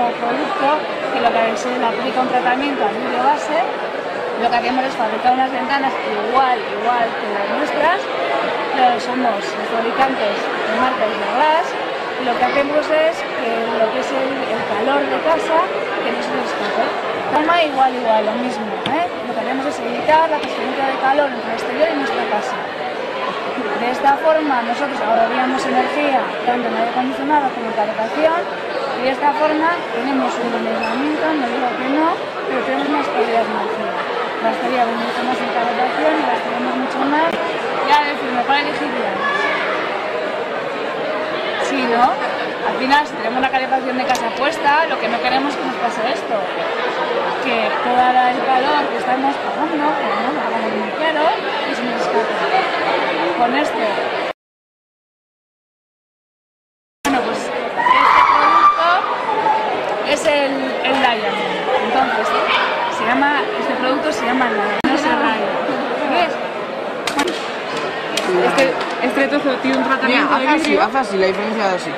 nuevo producto que lo que se le aplica un tratamiento al vidrio base. Lo que hacemos es fabricar unas ventanas igual que las nuestras. Somos los fabricantes de marcas de Glass. Lo que hacemos es que lo que es el calor de casa que no se nos escape. Forma igual, lo mismo, Lo que hacemos es evitar la transferencia de calor entre el exterior y nuestra casa. De esta forma nosotros ahorraríamos energía tanto en aire acondicionado como en calefacción, y de esta forma tenemos un buen aislamiento, no digo que no, pero tenemos más calidad de energía. Gastaríamos mucho más en calefacción y gastaríamos mucho más. Ya decirme, ¿cuál elegiría? Sí, ¿no? Al final, si tenemos una calefacción de casa puesta, lo que no queremos es que nos pase esto. Que todo el calor que estamos pagando, que no lo pagamos muy caro, y se nos escapa. Con esto. Bueno, pues este producto es el Diamond. Entonces, este producto se llama Diamond, no se raya. ¿Ves? Este trozo tiene un tratamiento de vidrio. Haz así, la diferencia es así.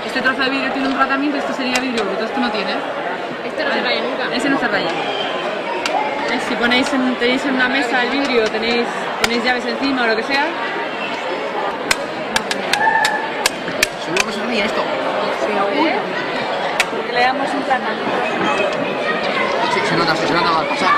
Este trozo de vidrio tiene un tratamiento y este sería vidrio bruto, esto no tiene. Este no se raya nunca. Ese no se raya. Si tenéis en una mesa el vidrio, tenéis llaves encima o lo que sea. Seguro que se raya esto. Seguro. Porque le damos un tratamiento. Sí, se nota al pasar.